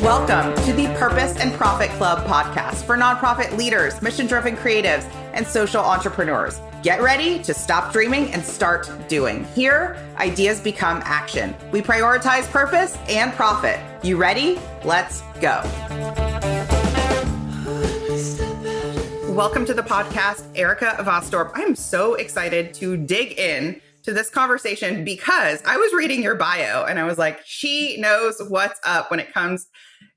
Welcome to the Purpose and Profit Club podcast for nonprofit leaders, mission-driven creatives, and social entrepreneurs. Get ready to stop dreaming and start doing. Here, ideas become action. We prioritize purpose and profit. You ready? Let's go. Welcome to the podcast, Erica Wassdorp. I'm so excited to dig in to this conversation because I was reading your bio and I was like, she knows what's up when it comes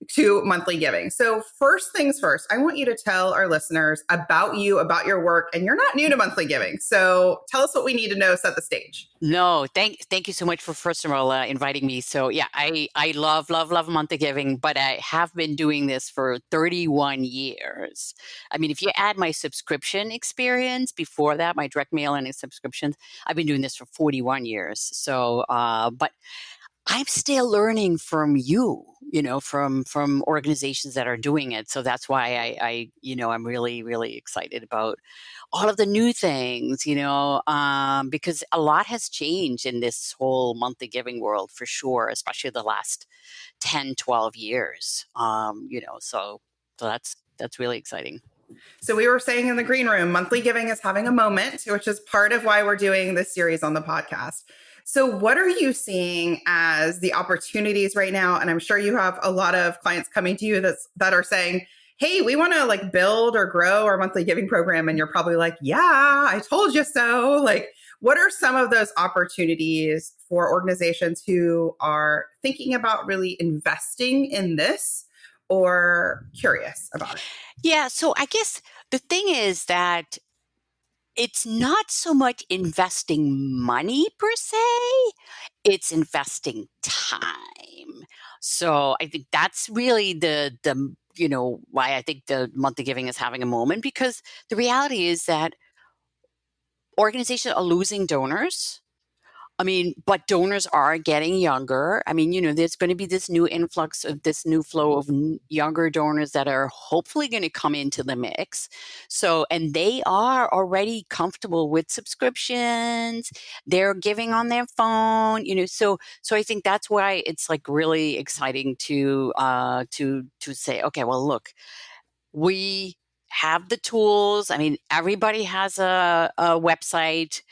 to monthly giving. So first things first, I want you to tell our listeners about you, about your work, and you're not new to monthly giving. So tell us what we need to know, set the stage. No, thank you so much for first of all inviting me. So yeah, I love monthly giving, but I have been doing this for 31 years. I mean, if you add my subscription experience before that, my direct mail and subscriptions, I've been doing this for 41 years. So, but I'm still learning from you, from organizations that are doing it. So that's why I'm really, really excited about all of the new things, because a lot has changed in this whole monthly giving world for sure, especially the last 10, 12 years, so that's really exciting. So we were saying in the green room, monthly giving is having a moment, which is part of why we're doing this series on the podcast. So what are you seeing as the opportunities right now? And I'm sure you have a lot of clients coming to you that are saying, hey, we want to build or grow our monthly giving program. And you're probably like, yeah, I told you so. What are some of those opportunities for organizations who are thinking about really investing in this or curious about it? Yeah. So I guess the thing is that it's not so much investing money per se, it's investing time. So I think that's really the why I think the monthly giving is having a moment, because the reality is that organizations are losing donors. I mean, but donors are getting younger. I mean, there's going to be this new influx of this new flow of younger donors that are hopefully going to come into the mix. So, and they are already comfortable with subscriptions. They're giving on their phone, so I think that's why it's really exciting to say, okay, well, look, we have the tools. I mean, everybody has a website.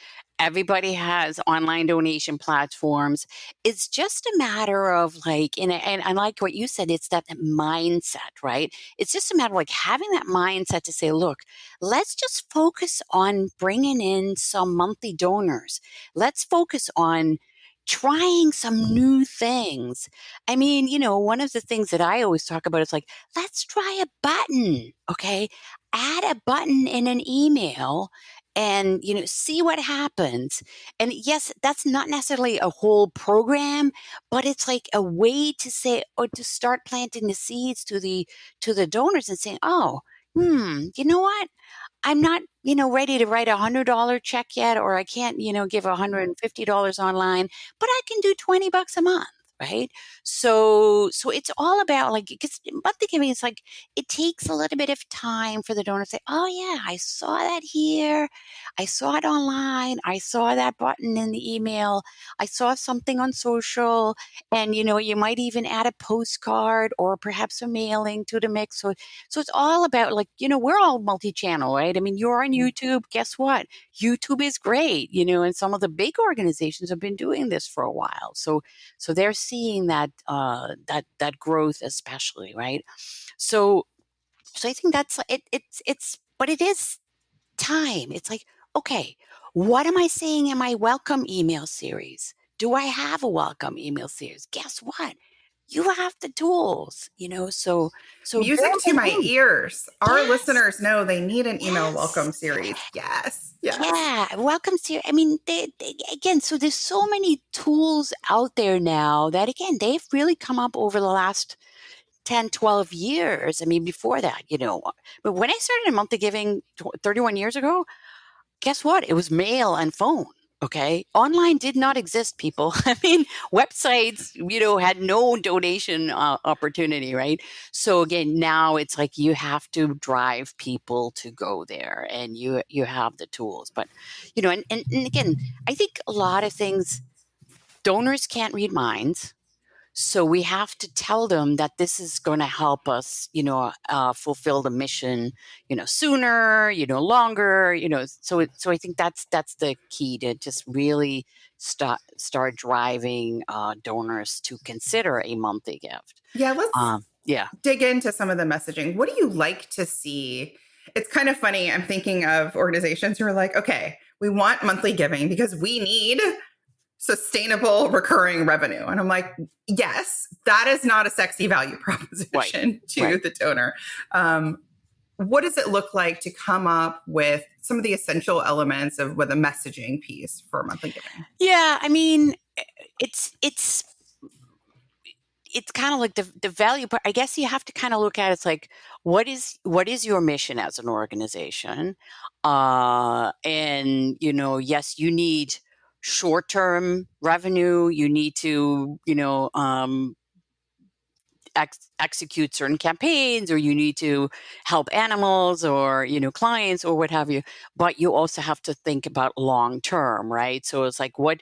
Everybody has online donation platforms. It's just a matter of and I like what you said, it's that mindset, right? It's just a matter of having that mindset to say, look, let's just focus on bringing in some monthly donors. Let's focus on trying some new things. I mean, one of the things that I always talk about is let's try a button, okay? Add a button in an email and see what happens. And yes, that's not necessarily a whole program, but it's a way to say, or to start planting the seeds to the donors and saying, oh, you know what, I'm not ready to write $100 check yet, or I can't give $150 online, but I can do $20 a month. Right. So it's all about because monthly giving is it takes a little bit of time for the donor to say, oh yeah, I saw that here. I saw it online. I saw that button in the email. I saw something on social, and you might even add a postcard or perhaps a mailing to the mix. So it's all about we're all multi-channel, right? I mean, you're on YouTube. Guess what? YouTube is great, and some of the big organizations have been doing this for a while. So they're seeing that that growth, especially, right? So I think that's it. But it is time. It's okay, what am I saying in my welcome email series? Do I have a welcome email series? Guess what? You have the tools, so music to my ears. Our Yes. listeners know they need an email Yes. welcome series. Yes. Yeah, welcome to. I mean, again, so there's so many tools out there now that, again, they've really come up over the last 10, 12 years. I mean, before that, but when I started in monthly giving 31 years ago, guess what? It was mail and phone. Okay. Online did not exist, people. I mean, websites, had no donation opportunity, right? So again, now it's you have to drive people to go there, and you have the tools. But, and again, I think a lot of things, donors can't read minds. So we have to tell them that this is going to help us, fulfill the mission, sooner, longer, so I think that's the key to just really start driving donors to consider a monthly gift. Yeah, let's Yeah. dig into some of the messaging. What do you like to see? It's kind of funny. I'm thinking of organizations who are like, okay, we want monthly giving because we need sustainable recurring revenue. And I'm like, yes, that is not a sexy value proposition to Right. the donor. What does it look like to come up with some of the essential elements of with a messaging piece for monthly giving? Yeah, I mean, it's kind of like the value part. I guess you have to kind of look at it's like what is your mission as an organization, and yes, you need short-term revenue. You need to execute certain campaigns, or you need to help animals, or clients, or what have you, but you also have to think about long term, right? So it's like what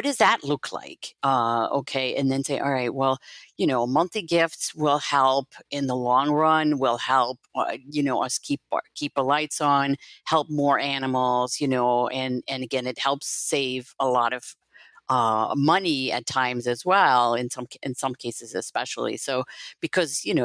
does that look like? Okay, and then say, all right, well, monthly gifts will help in the long run, will help us keep the lights on, help more animals, and again, it helps save a lot of money at times as well, in some cases especially. So because you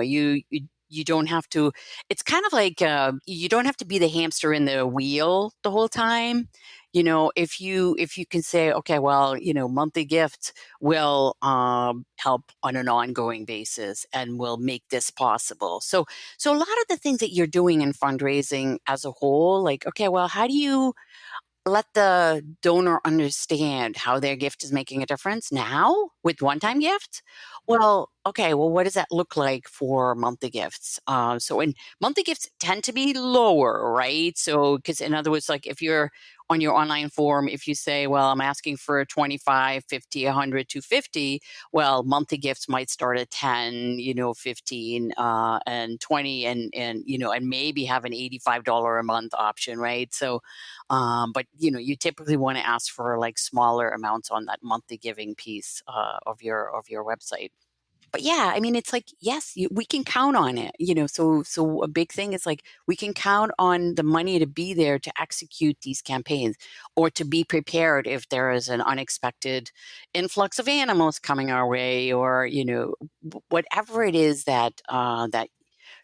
don't have to. It's kind of like you don't have to be the hamster in the wheel the whole time. If you can say, okay, well, monthly gifts will help on an ongoing basis and will make this possible. So a lot of the things that you're doing in fundraising as a whole, like, okay, well, how do you let the donor understand how their gift is making a difference now with one-time gifts? Well, okay, well, what does that look like for monthly gifts? And monthly gifts tend to be lower, right? So, because in other words, like if you're on your online form, if you say, well, I'm asking for 25, 50, 100, 250, well, monthly gifts might start at 10, 15, and 20, and maybe have an $85 a month option, right? So, but you typically want to ask for like smaller amounts on that monthly giving piece of your website. But yeah, I mean, it's like, yes, we can count on it. So a big thing is like we can count on the money to be there to execute these campaigns, or to be prepared if there is an unexpected influx of animals coming our way, or whatever it is that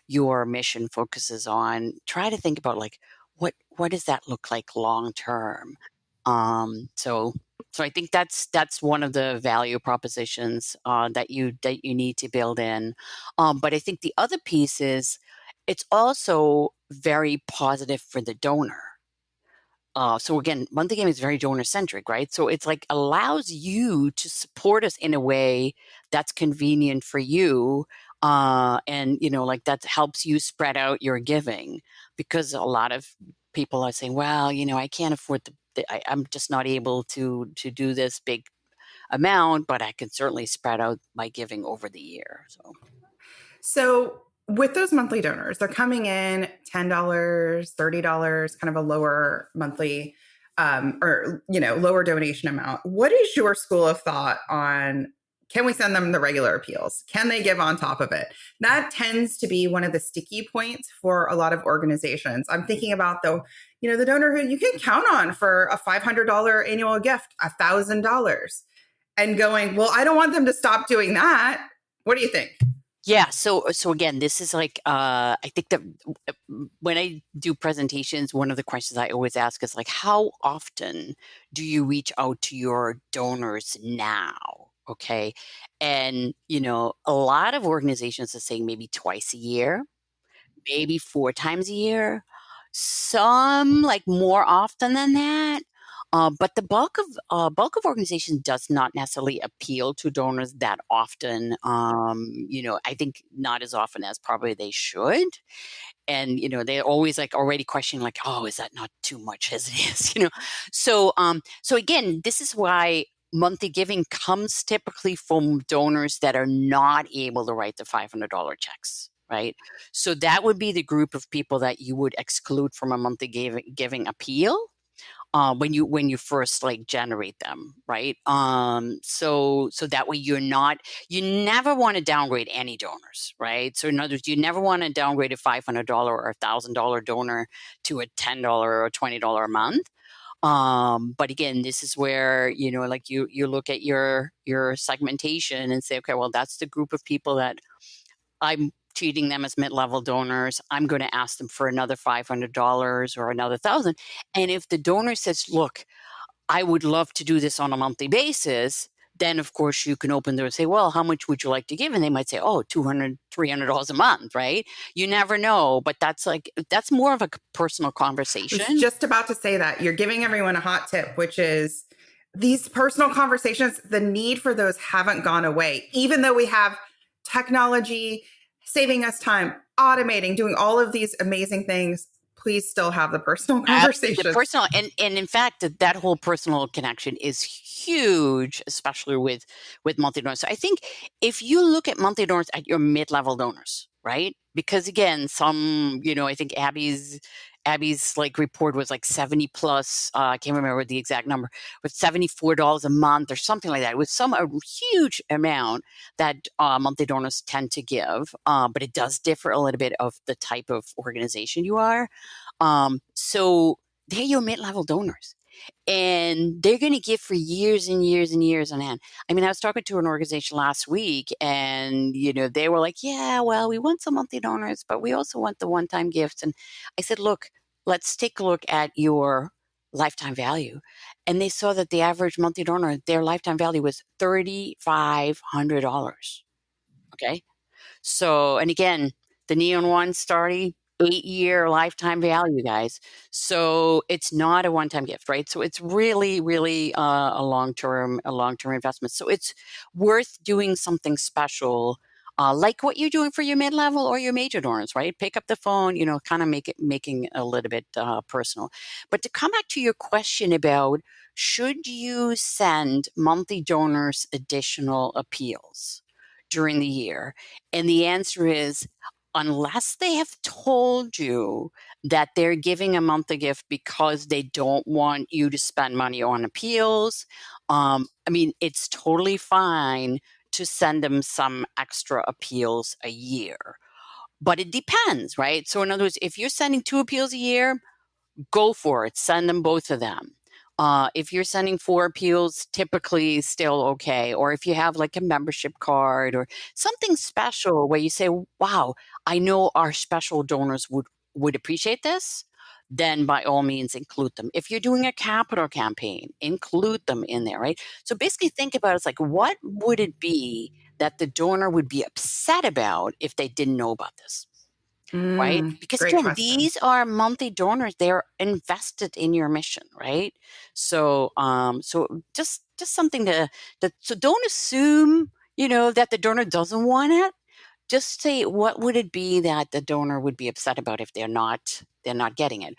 your mission focuses on. Try to think about like what does that look like long term. So I think that's one of the value propositions that you need to build in. But I think the other piece is it's also very positive for the donor. So again, monthly game is very donor centric, right? So it's like allows you to support us in a way that's convenient for you, and like that helps you spread out your giving, because a lot of people are saying, well, I can't afford I'm just not able to do this big amount, but I can certainly spread out my giving over the year. So with those monthly donors, they're coming in $10, $30, kind of a lower monthly or lower donation amount. What is your school of thought on, can we send them the regular appeals? Can they give on top of it? That tends to be one of the sticky points for a lot of organizations. I'm thinking about the donor who you can count on for a $500 annual gift, $1,000, and going, well, I don't want them to stop doing that. What do you think? Yeah. So again, this is like I think that when I do presentations, one of the questions I always ask is like, how often do you reach out to your donors now? Okay. And a lot of organizations are saying maybe twice a year, maybe 4 times a year, some like more often than that. But the bulk of organizations does not necessarily appeal to donors that often. I think not as often as probably they should. And they're always like already questioning like, oh, is that not too much as it is? So again, this is why monthly giving comes typically from donors that are not able to write the $500 checks, right? So that would be the group of people that you would exclude from a monthly giving appeal. when you first like generate them, right? So that way you never want to downgrade any donors, right? So in other words, you never want to downgrade a $500 or $1,000 donor to a $10 or $20 a month. But again, this is where, like you look at your segmentation and say, okay, well, that's the group of people that I'm treating them as mid-level donors. I'm going to ask them for another $500 or another $1,000. And if the donor says, look, I would love to do this on a monthly basis, then of course you can open there and say, well, how much would you like to give? And they might say, oh, $200, $300 a month, right? You never know, but that's more of a personal I conversation. was just about to say that. You're giving everyone a hot tip, which is these personal conversations, the need for those haven't gone away, even though we have technology saving us time, automating, doing all of these amazing things. Please still have the personal conversations. The personal, and in fact, that whole personal connection is huge, especially with monthly donors. So I think if you look at monthly donors at your mid-level donors, right? Because again, some, I think Abby's like report was like 70 plus, I can't remember the exact number, but $74 a month or something like that. It was a huge amount that monthly donors tend to give, but it does differ a little bit of the type of organization you are. So they're your mid-level donors. And they're going to give for years and years and years on end. I mean, I was talking to an organization last week and, they were like, yeah, well, we want some monthly donors, but we also want the one-time gifts. And I said, look, let's take a look at your lifetime value. And they saw that the average monthly donor, their lifetime value was $3,500. Okay. So, and again, the Neon One starting 8-year lifetime value, guys. So it's not a one-time gift, right? So it's really, really a long-term investment. So it's worth doing something special, like what you're doing for your mid-level or your major donors, right? Pick up the phone, kind of making a little bit personal. But to come back to your question about should you send monthly donors additional appeals during the year? And the answer is, unless they have told you that they're giving a monthly gift because they don't want you to spend money on appeals, it's totally fine to send them some extra appeals a year. But it depends, right? So in other words, if you're sending 2 appeals a year, go for it. Send them, both of them. If you're sending 4 appeals, typically still okay. Or if you have like a membership card or something special where you say, wow, I know our special donors would appreciate this, then by all means include them. If you're doing a capital campaign, include them in there, right? So basically think about it's like, what would it be that the donor would be upset about if they didn't know about this? Right? Because again, question. These are monthly donors. They're invested in your mission, right? So, so just something so don't assume, that the donor doesn't want it. Just say, what would it be that the donor would be upset about if they're not getting it?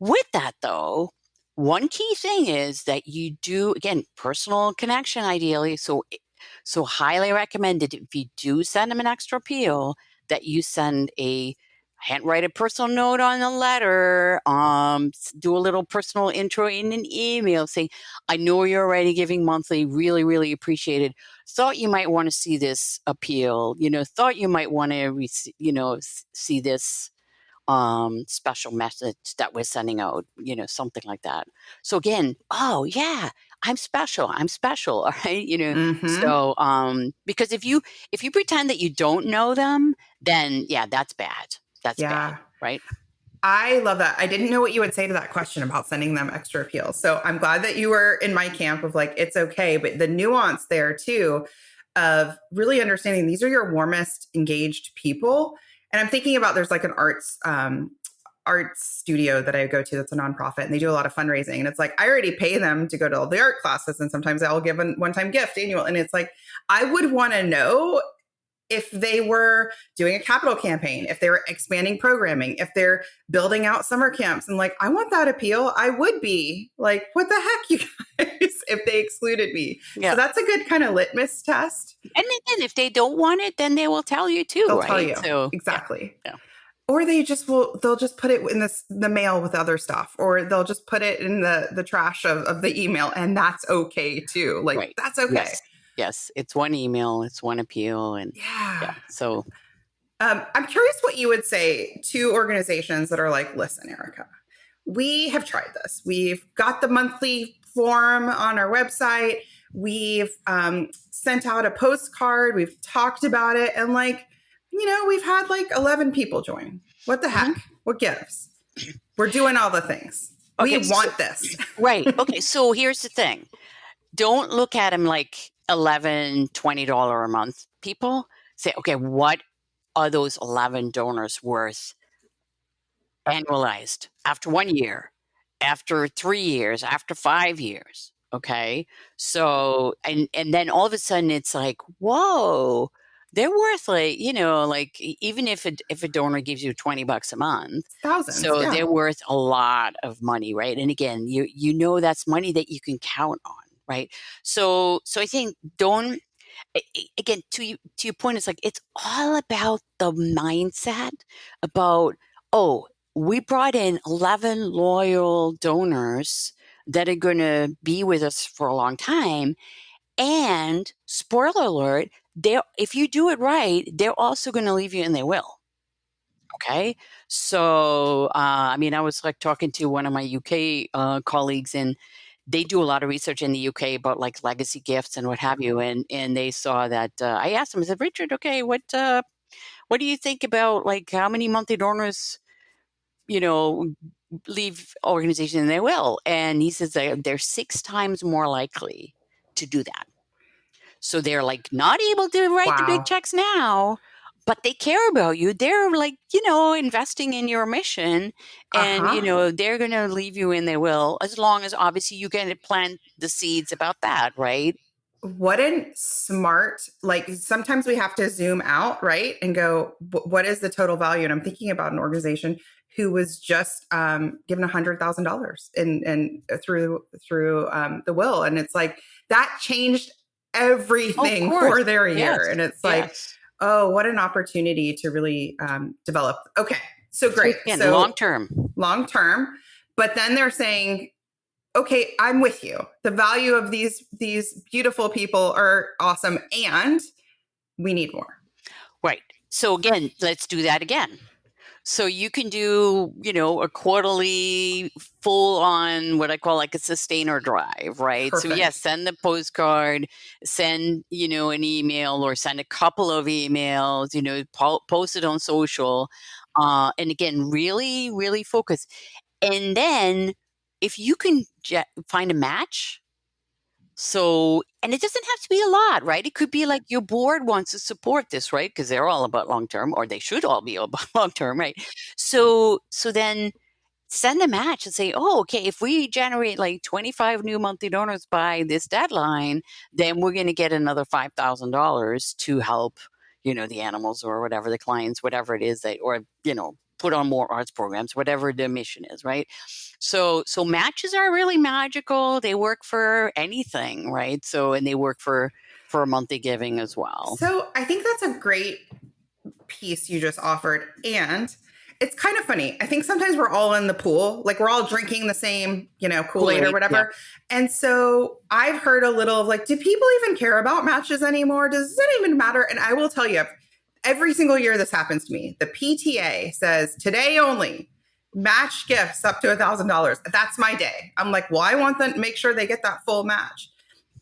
With that though, one key thing is that you do, again, personal connection ideally. So highly recommended if you do send them an extra appeal that you send handwrite a personal note on a letter, do a little personal intro in an email, say, I know you're already giving monthly, really, really appreciated. Thought you might want to see this appeal, thought you might want to, see this special message that we're sending out, something like that. So again, oh yeah, I'm special, all right, So because if you pretend that you don't know them, then yeah, that's bad. That's bad, right? I love that. I didn't know what you would say to that question about sending them extra appeals. So I'm glad that you were in my camp of like, it's okay. But the nuance there too of really understanding these are your warmest engaged people. And I'm thinking about there's like an arts studio that I go to that's a nonprofit and they do a lot of fundraising. And it's like, I already pay them to go to all the art classes. And sometimes I'll give a one-time gift annual. And it's like, I would want to know if they were doing a capital campaign, if they were expanding programming, if they're building out summer camps. And like, I want that appeal. I would be like, what the heck, you guys, if they excluded me. Yeah. So that's a good kind of litmus test. And then if they don't want it, then they will tell you too, They'll right? tell you. So, exactly. Yeah. Or they'll just put it in the mail with other stuff, or they'll just put it in the trash of the email, and that's okay too. Like, Right. that's okay. Yes. It's one email, it's one appeal. And Yeah. So I'm curious what you would say to organizations that are like, listen, Erica, we have tried this. We've got the monthly form on our website. We've sent out a postcard. We've talked about it. And we've had 11 people join. What the heck? What gives? We're doing all the things. We want this. Right. Okay. So here's the thing. Don't look at them like $11, $20 a month people. Say, okay, what are those 11 donors worth annualized after 1 year, after 3 years, after 5 years? Okay. So, and then all of a sudden it's like, whoa, they're worth even if a donor gives you $20 a month, thousands. So they're worth a lot of money, right? And again, that's money that you can count on, right? So I think again, to your point, it's like, it's all about the mindset about, we brought in 11 loyal donors that are going to be with us for a long time. And spoiler alert, if you do it right, they're also going to leave you in their will. Okay. So, I was talking to one of my UK colleagues, and they do a lot of research in the UK about legacy gifts and what have you. And they saw that, I asked them, I said, Richard, okay, what do you think about how many monthly donors, leave organization in their will? And he says they're 6 times more likely to do that. So they're not able to write the big checks now, but they care about you. They're investing in your mission, and they're going to leave you in their will, as long as obviously you can plant the seeds about that, right? What a smart, sometimes we have to zoom out, right? And go, what is the total value? And I'm thinking about an organization who was just given $100,000 in through the will. And it's like, that changed everything for their year. And it's oh, what an opportunity to really develop. Okay. So great. So long term, but then they're saying, okay, I'm with you. The value of these beautiful people are awesome, and we need more. Right. So again, let's do that again. So you can do, a quarterly full on what I call a sustainer drive, right? Perfect. So yes, send the postcard, send, an email, or send a couple of emails, post it on social. And again, really, really focus. And then if you can find a match, and it doesn't have to be a lot, right? It could be your board wants to support this, right? Because they're all about long-term, or they should all be about long-term, right? So then send a match and say, okay, if we generate 25 new monthly donors by this deadline, then we're going to get another $5,000 to help, the animals or whatever, the clients, whatever it is put on more arts programs, whatever the mission is, right? So matches are really magical. They work for anything, right? And they work for monthly giving as well. So I think that's a great piece you just offered. And it's kind of funny. I think sometimes we're all in the pool, we're all drinking the same, Kool-Aid or whatever. Yeah. And so I've heard a little of do people even care about matches anymore? Does it even matter? And I will tell you, every single year this happens to me. The PTA says today only, match gifts up to $1,000. That's my day. I'm like, well, I want them to make sure they get that full match.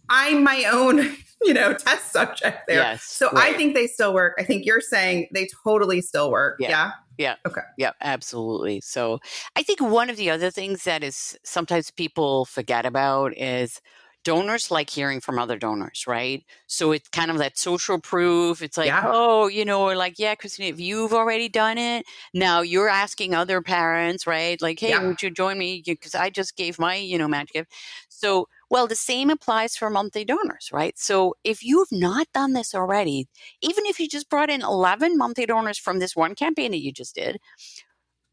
I'm my own, test subject there. Yes, so right. I think they still work. I think you're saying they totally still work. Yeah. Yeah. Okay. Yeah, absolutely. So I think one of the other things that is sometimes people forget about is donors like hearing from other donors, right? So it's kind of that social proof. It's Christine, if you've already done it, now you're asking other parents, right? Hey, would you join me? Because I just gave my, match gift. So, well, the same applies for monthly donors, right? So if you've not done this already, even if you just brought in 11 monthly donors from this one campaign that you just did,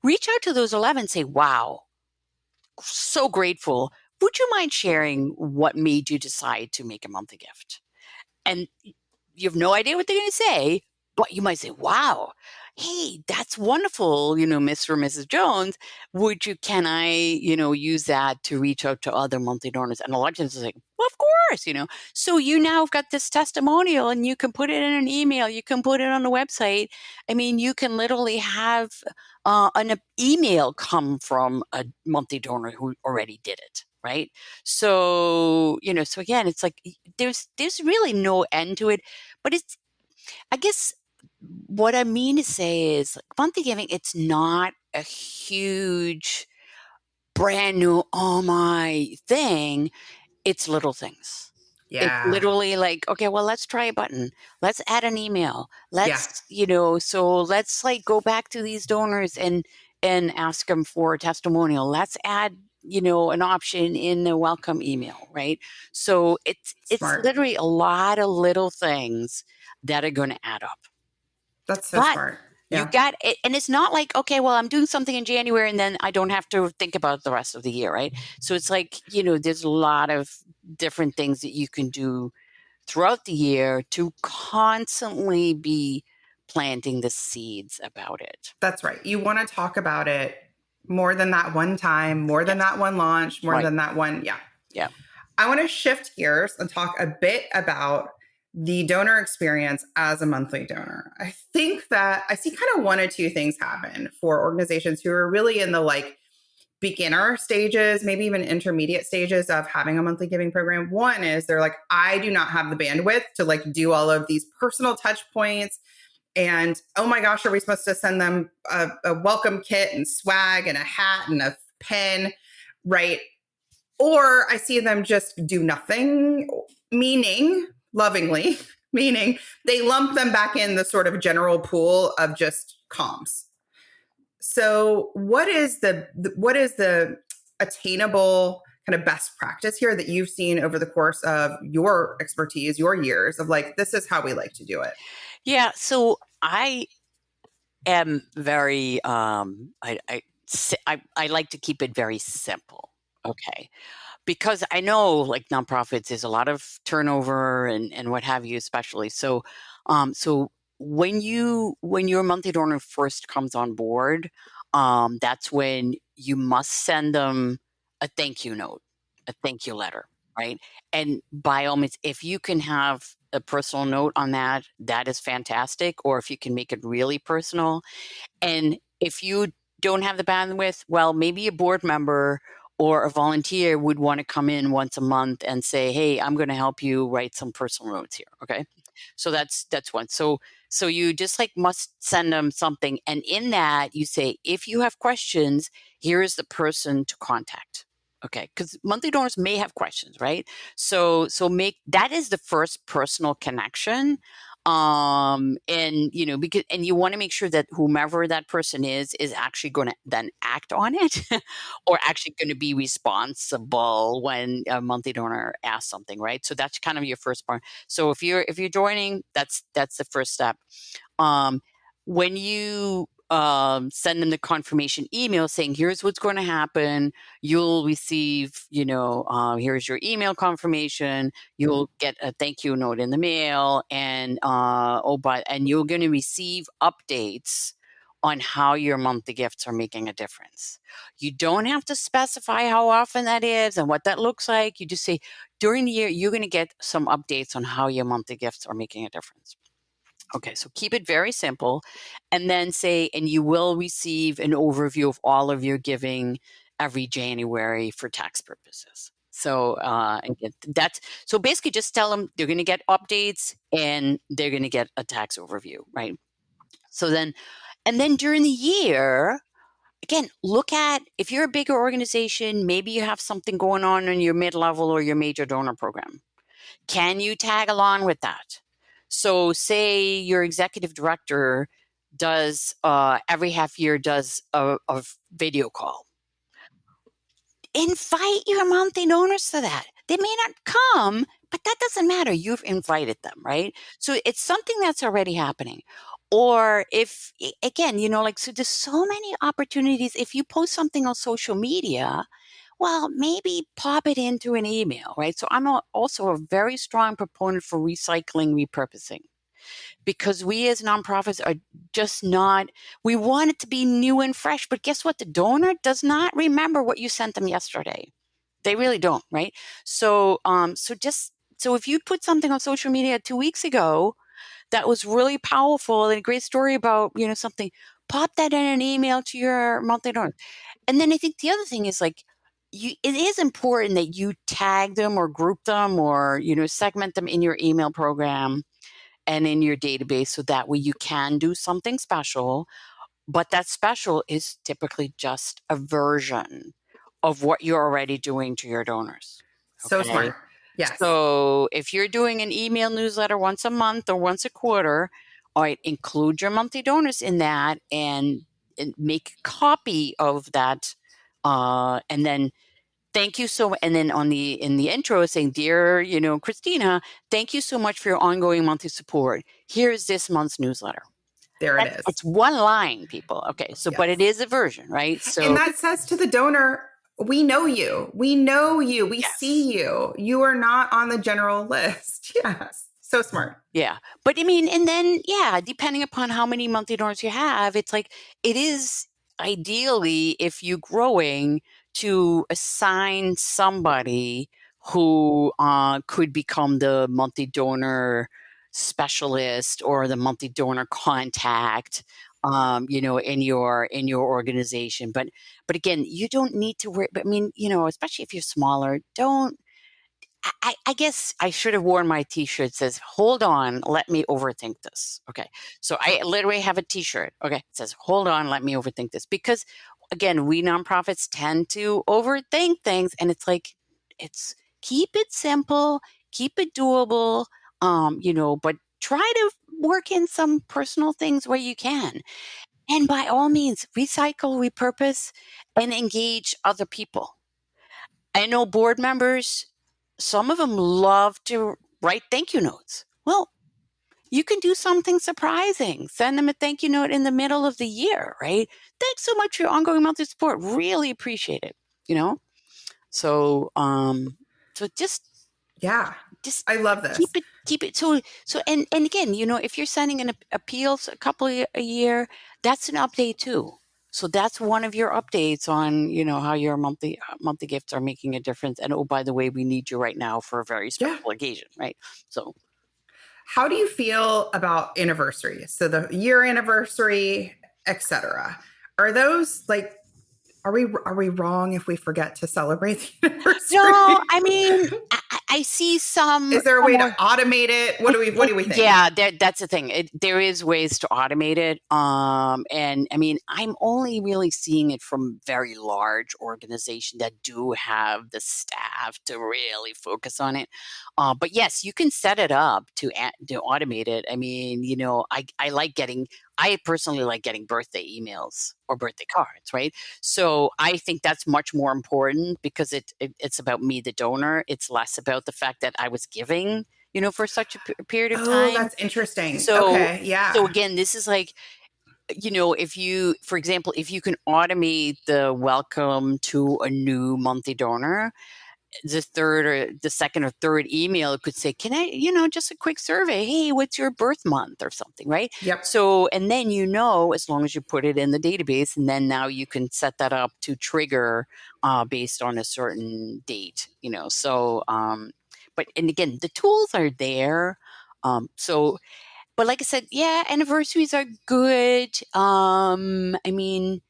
reach out to those 11 and say, wow, so grateful. Would you mind sharing what made you decide to make a monthly gift? And you have no idea what they're going to say, but you might say, wow, hey, that's wonderful, Mr. or Mrs. Jones. Can I, use that to reach out to other monthly donors? And a lot of times it's like, well, of course. So you now have got this testimonial and you can put it in an email, you can put it on the website. I mean, you can literally have an email come from a monthly donor who already did it. Right. So, so again, it's like there's really no end to it, but I guess what I mean to say is monthly giving, it's not a huge, brand new, oh my thing. It's little things. It's Yeah. literally like, okay, well, let's try a button. Let's add an email. Yeah. So let's like go back to these donors and ask them for a testimonial. Let's add, an option in the welcome email, right? So it's Smart. literally a lot of little things that are going to add up. That's so But smart. you Yeah. got it. And it's not like, okay, well, I'm doing something in January and then I don't have to think about it the rest of the year, right? So it's like, there's a lot of different things that you can do throughout the year to constantly be planting the seeds about it. That's right. You want to talk about it more than that one time, more than Yes. that one launch, more Right. than that one. Yeah. Yeah. I want to shift gears and talk a bit about the donor experience as a monthly donor. I think that I see kind of one or two things happen for organizations who are really in the like beginner stages, maybe even intermediate stages of having a monthly giving program. One is they're like, I do not have the bandwidth to like do all of these personal touch points. And oh my gosh, are we supposed to send them a welcome kit and swag and a hat and a pen? Right. Or I see them just do nothing, meaning lovingly, meaning they lump them back in the sort of general pool of just comms. So what is the attainable kind of best practice here that you've seen over the course of your expertise, your years of like, this is how we like to do it? Yeah. So I am very, I like to keep it very simple. Okay. Because I know like nonprofits, there's a lot of turnover and what have you, especially. So, so when your monthly donor first comes on board, that's when you must send them a thank you note, a thank you letter, right? And by all means, if you can have a personal note on that, that is fantastic. Or if you can make it really personal, and if you don't have the bandwidth, well, maybe a board member or a volunteer would want to come in once a month and say, "Hey, I'm going to help you write some personal notes here." Okay, so that's one. So you just like must send them something, and in that you say, if you have questions, here is the person to contact. Okay, because monthly donors may have questions, right? So make that is the first personal connection, and because and you want to make sure that whomever that person is actually going to then act on it or actually going to be responsible when a monthly donor asks something, right? So that's kind of your first part. So if you're joining, that's the first step. When you send them the confirmation email saying, here's what's going to happen, you'll receive, here's your email confirmation, you'll get a thank you note in the mail, and and you're going to receive updates on how your monthly gifts are making a difference. You don't have to specify how often that is and what that looks like. You just say, during the year, you're going to get some updates on how your monthly gifts are making a difference. Okay, so keep it very simple, and then say, and you will receive an overview of all of your giving every January for tax purposes. So, that's so basically just tell them they're going to get updates and they're going to get a tax overview, right? So then, and then during the year, again, look at if you're a bigger organization, maybe you have something going on in your mid level or your major donor program. Can you tag along with that? So, say your executive director does every half year does a video call. Invite your monthly donors to that. They may not come, but that doesn't matter. You've invited them, right? So it's something that's already happening. Or if again, so there's so many opportunities. If you post something on social media, well, maybe pop it into an email, right? So I'm also a very strong proponent for recycling, repurposing. because we as nonprofits are just not, we want it to be new and fresh, but guess what? The donor does not remember what you sent them yesterday. They really don't, right? So, so if you put something on social media 2 weeks ago that was really powerful and a great story about, something, pop that in an email to your monthly donors. And then I think the other thing is like, it is important that you tag them or group them or, segment them in your email program and in your database so that way you can do something special. But that special is typically just a version of what you're already doing to your donors. So Okay. smart. Yes. So if you're doing an email newsletter once a month or once a quarter, all right, include your monthly donors in that and make a copy of that. And then thank you so much. And then in the intro saying, dear, Christina, thank you so much for your ongoing monthly support. Here's this month's newsletter. There it is. It's one line, people. Okay. So, Yes. but it is a version, right? So, and that says to the donor, we know you. We know you. We Yes. see you. You are not on the general list. Yes. So smart. Yeah. But I mean, and then, yeah, depending upon how many monthly donors you have, it's like, it is ideally, if you're growing, to assign somebody who could become the monthly donor specialist or the monthly donor contact, in your organization. But again, you don't need to worry. But I mean, especially if you're smaller, don't. I guess I should have worn my T-shirt that says, hold on, let me overthink this. Okay. So I literally have a T-shirt. Okay. It says, hold on, let me overthink this. Because again, we nonprofits tend to overthink things. And it's like, keep it simple, keep it doable, but try to work in some personal things where you can. And by all means, recycle, repurpose, and engage other people. I know board members, some of them love to write thank you notes. Well, you can do something surprising. Send them a thank you note in the middle of the year, right? Thanks so much for your ongoing monthly support. Really appreciate it. So just I love this. Keep it. So and again, if you're sending an appeals a couple a year, that's an update too. So that's one of your updates on, how your monthly gifts are making a difference. And oh, by the way, we need you right now for a very special occasion, right? So, how do you feel about anniversaries? So the year anniversary, etc. Are those like? Are we wrong if we forget to celebrate the anniversary? No, I mean, I see some. Is there a way to automate it? What do we think? Yeah, that's the thing. There is ways to automate it. And I mean, I'm only really seeing it from very large organizations that do have the staff to really focus on it. But yes, you can set it up to automate it. I mean, I personally like getting birthday emails or birthday cards, right? So I think that's much more important because it's about me, the donor. It's less about the fact that I was giving, for such a period of time. Oh, that's interesting. So, okay, yeah. So again, this is like, if you, for example, if you can automate the welcome to a new monthly donor, the third or the second or third email could say, can I, just a quick survey. Hey, what's your birth month or something, right? Yep. So, and then, as long as you put it in the database, and then now you can set that up to trigger based on a certain date, so, but, and again, the tools are there. But like I said, yeah, anniversaries are good. I mean,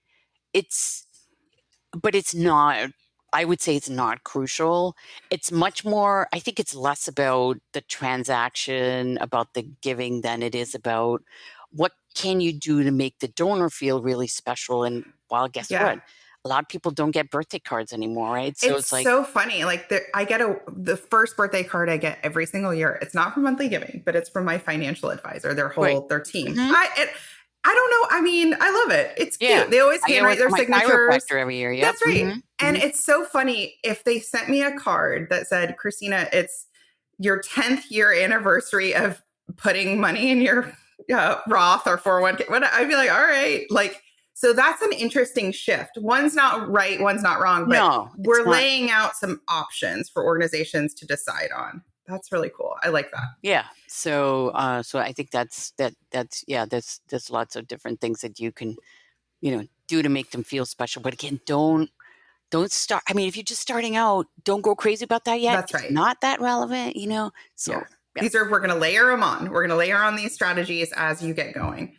but it's not, I would say it's not crucial. It's much more, I think it's less about the transaction, about the giving than it is about what can you do to make the donor feel really special. And guess what? A lot of people don't get birthday cards anymore, right? So it's like so funny. Like I get the first birthday card I get every single year. It's not from monthly giving, but it's from my financial advisor, their team. Mm-hmm. I don't know. I mean, I love it. It's cute. They always handwrite their signatures every year. Yep. That's right. Mm-hmm. And it's so funny. If they sent me a card that said, Christina, it's your 10th year anniversary of putting money in your Roth or 401k, I'd be like, all right. Like, so that's an interesting shift. One's not right, one's not wrong, but we're laying out some options for organizations to decide on. That's really cool. I like that. Yeah. So I think that's yeah, there's lots of different things that you can, do to make them feel special. But again, don't start. I mean, if you're just starting out, don't go crazy about that yet. That's It's right. not that relevant, Yeah. So yeah. We're going to layer them on. We're going to layer on these strategies as you get going.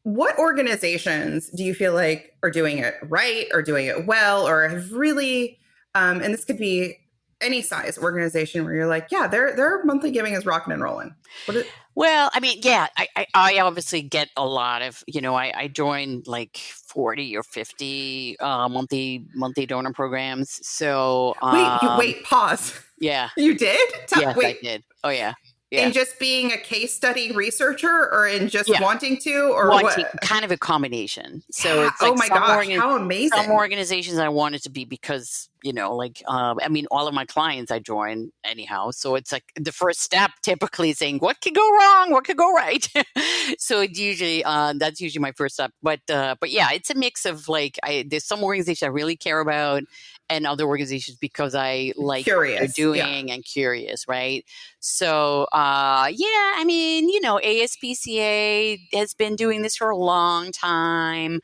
What organizations do you feel like are doing it right or doing it well or have really, and this could be any size organization where you're like, yeah, their monthly giving is rocking and rolling. Well, I mean, yeah, I obviously get a lot of, I joined like 40 or 50 monthly donor programs. So wait, pause. Yeah. You did? Yes, I Wait. did. Oh yeah. In just being a case study researcher or in just Yeah. wanting to or what? Kind of a combination. So Yeah. it's like Oh my gosh, how amazing. some organizations I wanted to be because, I mean, all of my clients I join anyhow. So it's like the first step typically saying, what could go wrong? What could go right? So it's usually, that's usually my first step. But yeah, it's a mix of there's some organizations I really care about and other organizations because I like what they're doing and curious, right? So, yeah, I mean, ASPCA has been doing this for a long time.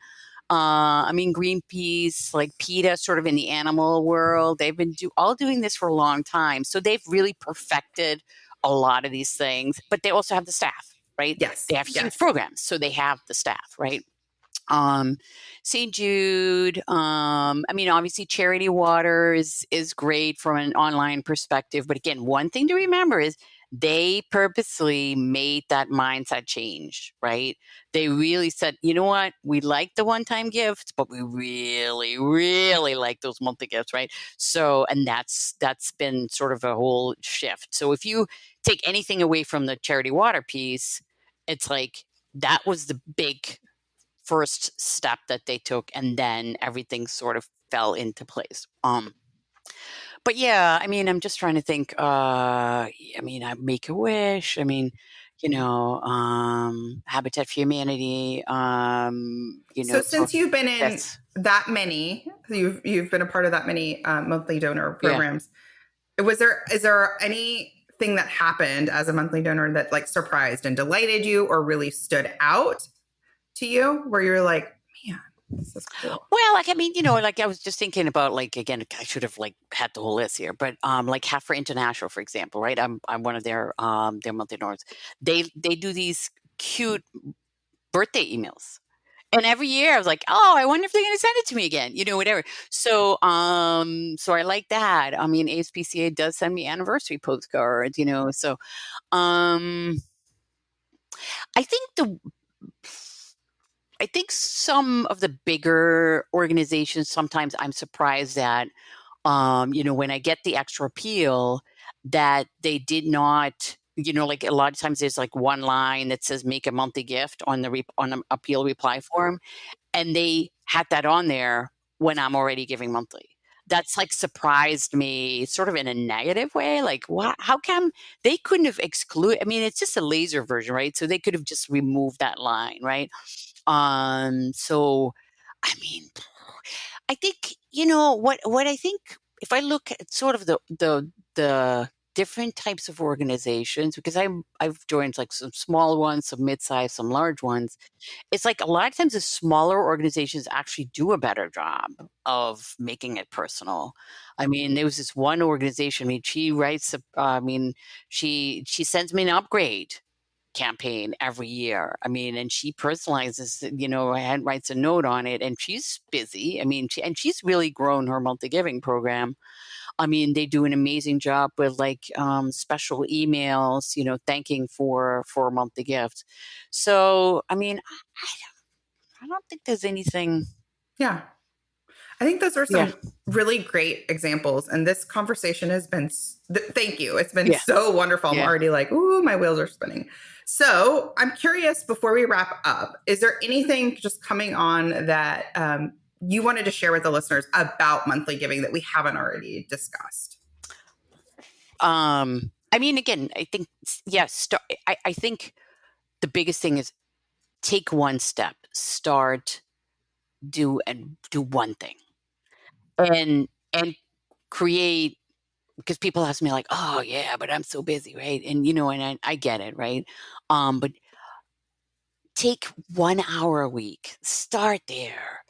I mean, Greenpeace, like PETA, sort of in the animal world, they've been all doing this for a long time. So they've really perfected a lot of these things, but they also have the staff, right? Yes. They have huge programs, so they have the staff, right? St. Jude, I mean, obviously Charity Water is great from an online perspective. But again, one thing to remember is they purposely made that mindset change, right? They really said, you know what? We like the one-time gifts, but we really, really like those monthly gifts, right? So, and that's been sort of a whole shift. So if you take anything away from the Charity Water piece, it's like that was the big first step that they took, and then everything sort of fell into place. But yeah, I mean, I'm just trying to think. I mean, I Make a Wish. I mean, Habitat for Humanity. So since you've been in that many, you've been a part of that many monthly donor programs. Yeah. Is there anything that happened as a monthly donor that surprised and delighted you or really stood out to you where you're like, man, this is cool? Well, I mean, I was just thinking about again, I should have had the whole list here, but Half for International, for example, right? I'm one of their monthly donors. They do these cute birthday emails. And every year I was like, oh, I wonder if they're going to send it to me again, whatever. So, so I like that. I mean, ASPCA does send me anniversary postcards, so, I think some of the bigger organizations, sometimes I'm surprised that, when I get the extra appeal, that they did not, a lot of times there's one line that says make a monthly gift on on an appeal reply form. And they had that on there when I'm already giving monthly. That's surprised me sort of in a negative way. What? How come they couldn't have excluded? I mean, it's just a laser version, right? So they could have just removed that line, right? So, I mean, I think, what I think, if I look at sort of the different types of organizations, because I've joined some small ones, some mid-sized, some large ones. It's a lot of times the smaller organizations actually do a better job of making it personal. I mean, there was this one organization, I mean, she writes, she sends me an upgrade campaign every year. I mean, and she personalizes, and writes a note on it, and she's busy. I mean, she's really grown her monthly giving program. I mean, they do an amazing job with special emails, thanking for a monthly gift. So, I mean, I don't think there's anything. Yeah. I think those are some really great examples. And this conversation has been, thank you. It's been so wonderful. I'm already ooh, my wheels are spinning. So I'm curious, before we wrap up, is there anything just coming on that you wanted to share with the listeners about monthly giving that we haven't already discussed? I mean, again, I think, I think the biggest thing is take one step, start, do one thing, and create because people ask me like, oh yeah, but I'm so busy, right? And and I get it, right? But take 1 hour a week, start there.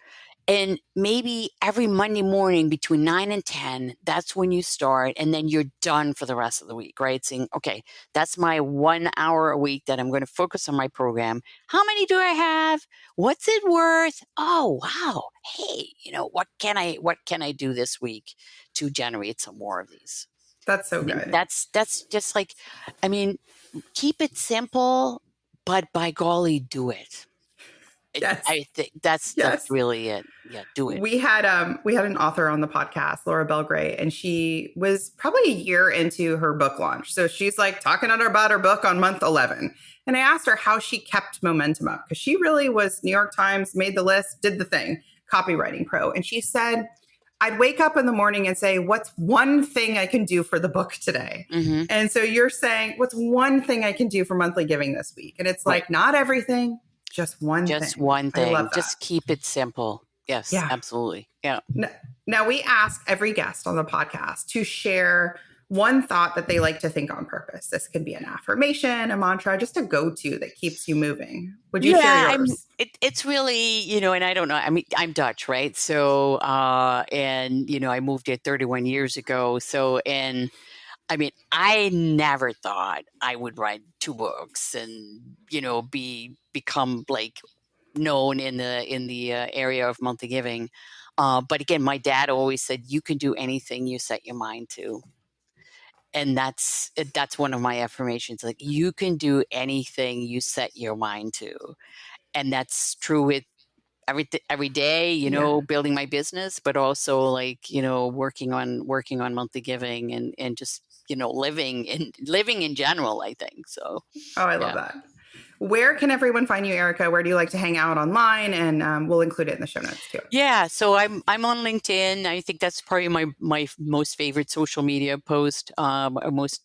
And maybe every Monday morning between 9 and 10, that's when you start. And then you're done for the rest of the week, right? Saying, okay, that's my 1 hour a week that I'm going to focus on my program. How many do I have? What's it worth? Oh, wow. Hey, what can I do this week to generate some more of these? That's so I mean, good. that's just like, I mean, keep it simple, but by golly, do it. Yes. I think that's Yes. really it. Yeah, do it. We had an author on the podcast, Laura Belgray, and she was probably a year into her book launch. So she's like talking about her book on month 11. And I asked her how she kept momentum up, because she really was New York Times, made the list, did the thing, copywriting pro. And she said, I'd wake up in the morning and say, what's one thing I can do for the book today? Mm-hmm. And so you're saying, what's one thing I can do for monthly giving this week? And it's like, not everything, just one thing. Just one I thing. love that. Just keep it simple. Yes, Yeah. absolutely. Yeah. Now, we ask every guest on the podcast to share one thought that they like to think on purpose. This could be an affirmation, a mantra, just a go-to that keeps you moving. Would you share yours? It's really, and I don't know. I mean, I'm Dutch, right? So, and, I moved here 31 years ago. So, and I mean, I never thought I would write 2 books and, become like known in the area of monthly giving. But again, my dad always said, you can do anything you set your mind to. And that's one of my affirmations. Like, you can do anything you set your mind to. And that's true with every day, building my business, but also like, working on monthly giving and just, living in general, I think. So. Oh, I love that. Where can everyone find you, Erica? Where do you like to hang out online? And we'll include it in the show notes too. Yeah, so I'm on LinkedIn. I think that's probably my most favorite social media post, or most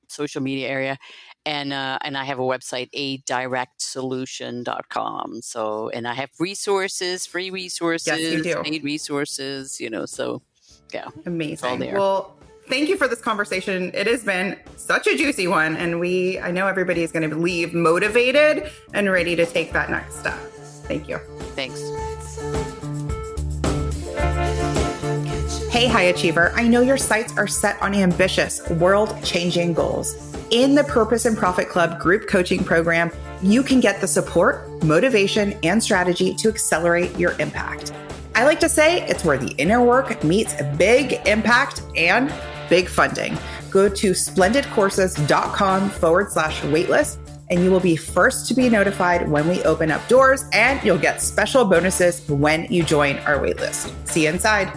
social media area. And I have a website, adirectsolution.com. So, and I have resources, free resources, Yes, you do. paid resources, so yeah. Amazing. Well, thank you for this conversation. It has been such a juicy one. And I know everybody is going to leave motivated and ready to take that next step. Thank you. Thanks. Hey, high achiever. I know your sights are set on ambitious, world-changing goals. In the Purpose and Profit Club group coaching program, you can get the support, motivation, and strategy to accelerate your impact. I like to say it's where the inner work meets big impact and big funding. Go to splendidcourses.com/waitlist, and you will be first to be notified when we open up doors, and you'll get special bonuses when you join our waitlist. See you inside.